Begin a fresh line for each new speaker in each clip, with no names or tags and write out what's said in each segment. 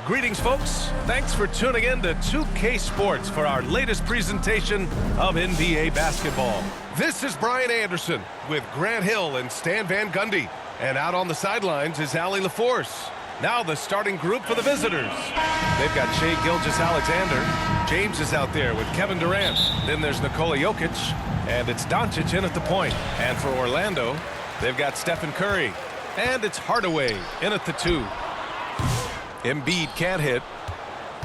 Greetings, folks. Thanks for tuning in to 2K Sports for our latest presentation of NBA basketball. This is Brian Anderson with Grant Hill and Stan Van Gundy. And out on the sidelines is Allie LaForce. Now the starting group for the visitors. They've got Shai Gilgeous-Alexander. James is out there with Kevin Durant. Then there's Nikola Jokic. And it's Doncic in at the point. And for Orlando, they've got Stephen Curry. And it's Hardaway in at the 2. Embiid can't hit.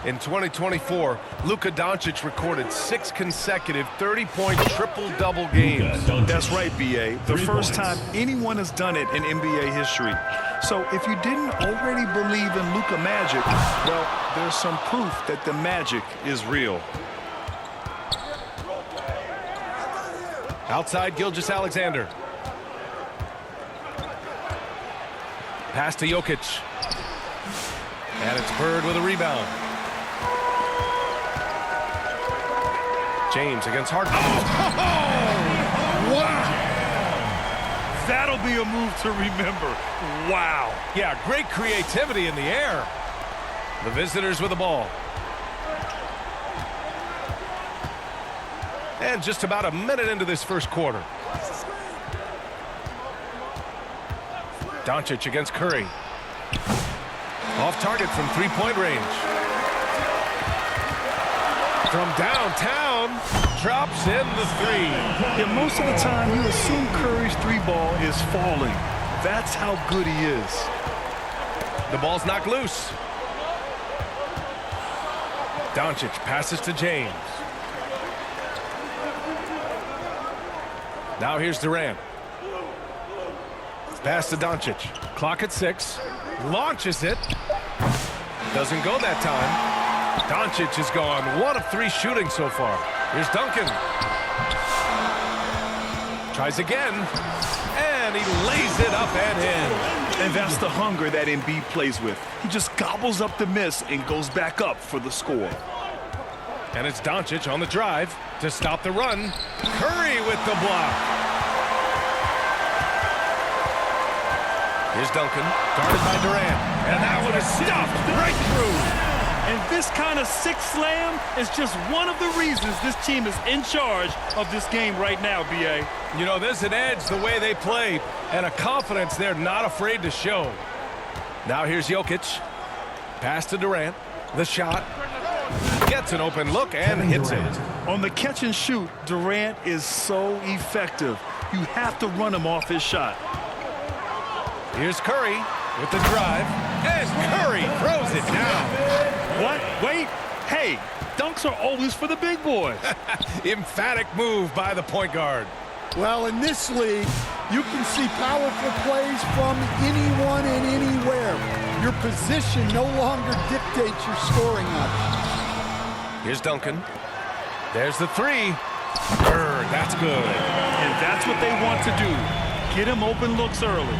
In 2024, Luka Doncic recorded 6 consecutive 30-point triple-double games.
That's right, B.A. The first time anyone has done it in NBA history. So if you didn't already believe in Luka Magic, well, there's some proof that the magic is real.
Outside Gilgeous-Alexander. Pass to Jokic. And it's Bird with a rebound. James against Harden.
Oh, wow! That'll be a move to remember. Wow.
Yeah, great creativity in the air. The visitors with the ball. And just about a minute into this first quarter. Doncic against Curry. Off target from three-point range. From downtown, drops in the 3.
Yeah, most of the time you assume Curry's 3-ball is falling. That's how good he is.
The ball's knocked loose. Doncic passes to James. Now here's Durant. Pass to Doncic. Clock at 6. Launches it. Doesn't go that time. Doncic has gone 1 of 3 shooting so far. Here's Duncan. Tries again. And he lays it up and in.
And that's the hunger that Embiid plays with. He just gobbles up the miss and goes back up for the score.
And it's Doncic on the drive to stop the run. Curry with the block. Here's Duncan, guarded by Durant. And that one is stuffed right through.
And this kind of sick slam is just one of the reasons this team is in charge of this game right now, B.A.
You know, there's an edge the way they play and a confidence they're not afraid to show. Now here's Jokic. Pass to Durant. The shot. Gets an open look and hits it.
On the catch and shoot, Durant is so effective. You have to run him off his shot.
Here's Curry with the drive, and Curry throws it down.
What? Wait. Hey, dunks are always for the big boys.
Emphatic move by the point guard.
Well, in this league, you can see powerful plays from anyone and anywhere. Your position no longer dictates your scoring options.
Here's Duncan. There's the 3. Bird, that's good.
And that's what they want to do. Get him open looks early.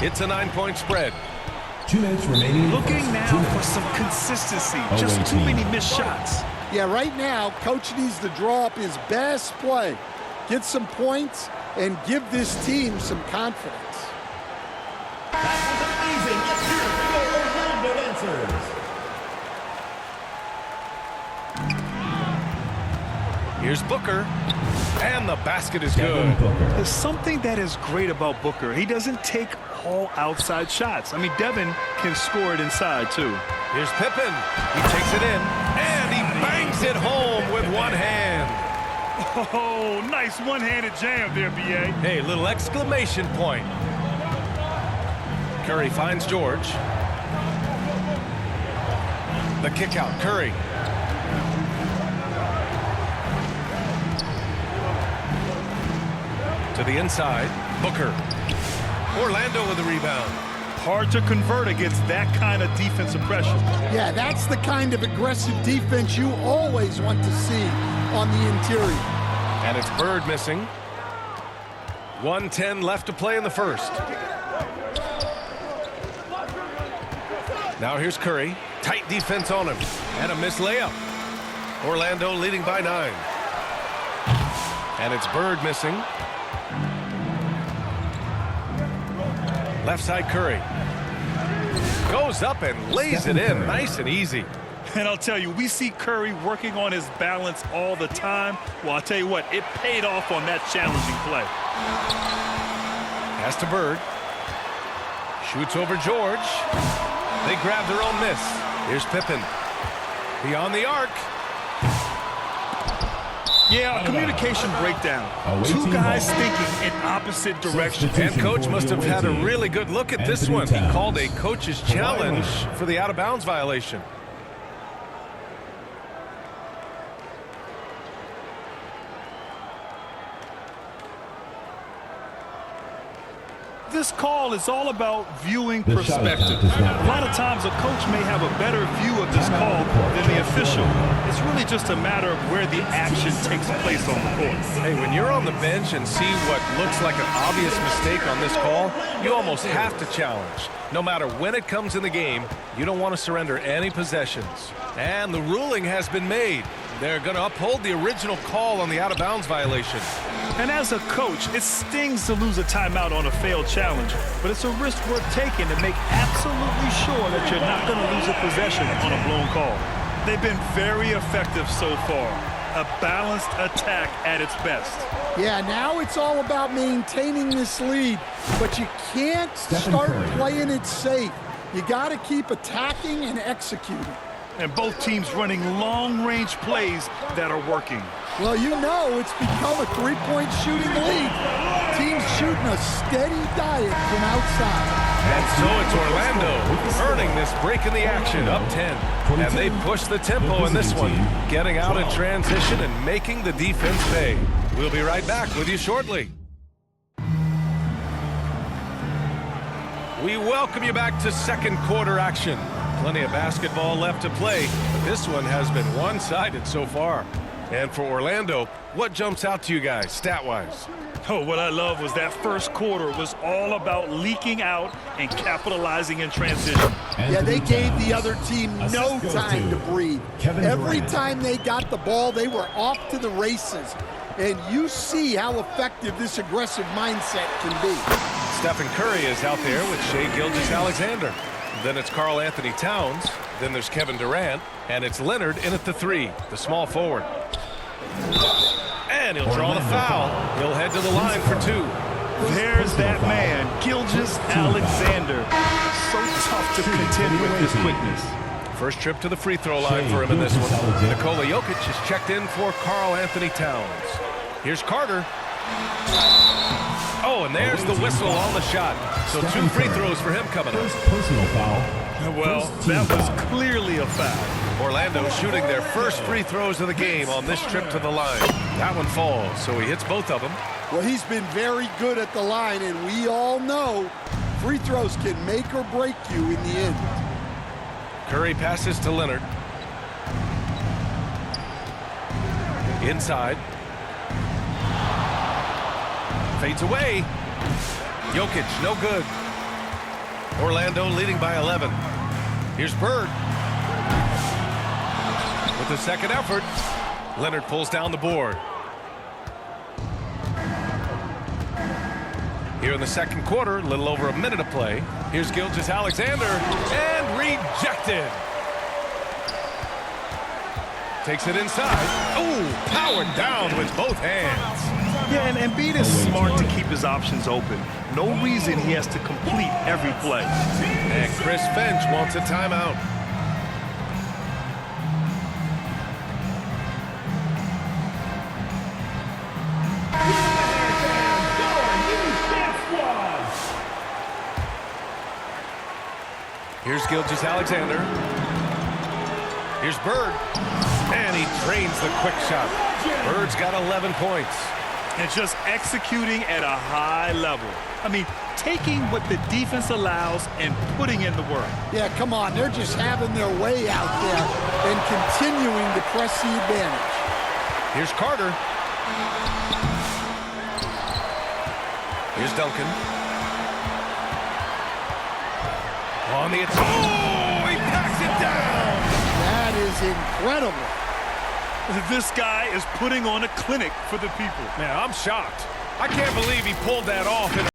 It's a 9-point spread.
2 minutes remaining.
Looking now for some consistency. Just too many missed shots.
Yeah, right now, Coach needs to draw up his best play, get some points, and give this team some confidence.
That was amazing. Let's hear it for Orlando Dancers.
Here's Booker. And the basket is good.
There's something that is great about Booker. He doesn't take all outside shots. I mean, Devin can score it inside, too.
Here's Pippen. He takes it in, and he bangs it home with one hand.
Oh, nice one-handed jam there, B.A.
Hey, little exclamation point. Curry finds George. The kick out, Curry. To the inside, Booker. Orlando with the rebound.
Hard to convert against that kind of defensive pressure.
Yeah, that's the kind of aggressive defense you always want to see on the interior.
And it's Bird missing. 1:10 left to play in the first. Now here's Curry. Tight defense on him. And a missed layup. Orlando leading by 9. And it's Bird missing. Left side Curry. Goes up and lays it in. Nice and easy.
And I'll tell you, we see Curry working on his balance all the time. Well, I'll tell you what, it paid off on that challenging play.
Pass to Bird. Shoots over George. They grab their own miss. Here's Pippen. Beyond the arc.
Yeah, a communication breakdown. Two guys thinking in opposite directions.
And coach must have had a really good look at this one. He called a coach's challenge for the out-of-bounds violation.
This call is all about viewing perspective. A lot of times a coach may have a better view of this call than the official. It's really just a matter of where the action takes place on the court.
Hey, when you're on the bench and see what looks like an obvious mistake on this call, you almost have to challenge. No matter when it comes in the game, you don't want to surrender any possessions. And the ruling has been made. They're going to uphold the original call on the out-of-bounds violation.
And as a coach, it stings to lose a timeout on a failed challenge, but it's a risk worth taking to make absolutely sure that you're not going to lose a possession on a blown call. They've been very effective so far. A balanced attack at its best.
Yeah, now it's all about maintaining this lead, but you can't start playing it safe. You got to keep attacking and executing.
And both teams running long-range plays that are working.
Well, you know it's become a three-point shooting league. Teams shooting a steady diet from outside.
And so it's Orlando earning this break in the action, up 10. And they push the tempo in this one, getting out in transition and making the defense pay. We'll be right back with you shortly. We welcome you back to second quarter action. Plenty of basketball left to play, but this one has been one-sided so far. And for Orlando, what jumps out to you guys, stat-wise?
Oh, what I love was that first quarter was all about leaking out and capitalizing in transition.
Yeah, they gave the other team no time to breathe. Every time they got the ball, they were off to the races. And you see how effective this aggressive mindset can be.
Stephen Curry is out there with Shai Gilgeous-Alexander. Then it's Karl Anthony Towns. Then there's Kevin Durant. And it's Leonard in at the 3, the small forward. And he'll draw the foul. He'll head to the line for 2.
There's that man, Gilgeous-Alexander. So tough to contend with his quickness.
First trip to the free throw line for him in this one. Nikola Jokic is checked in for Karl Anthony Towns. Here's Carter. Oh, and there's the whistle on the shot. So 2 free throws for him coming up.
Personal foul.
Well, that was clearly a foul.
Orlando shooting their first free throws of the game on this trip to the line. That one falls, so he hits both of them.
Well, he's been very good at the line, and we all know free throws can make or break you in the end.
Curry passes to Leonard. Inside. Fades away. Jokic, no good. Orlando leading by 11. Here's Bird. With the second effort, Leonard pulls down the board. Here in the second quarter, a little over a minute of play. Here's Gilgeous-Alexander, and rejected. Takes it inside. Ooh, powered down with both hands.
Yeah, and Embiid is smart to keep his options open. No reason he has to complete every play.
And Chris Finch wants a timeout. Here's Gilgeous-Alexander. Here's Bird. And he drains the quick shot. Bird's got 11 points.
And just executing at a high level. I mean, taking what the defense allows and putting in the work.
Yeah, come on. They're just having their way out there and continuing to press the advantage.
Here's Carter. Here's Duncan. On the attack. Oh, he packs it down.
That is incredible.
This guy is putting on a clinic for the people.
Man, I'm shocked. I can't believe he pulled that off in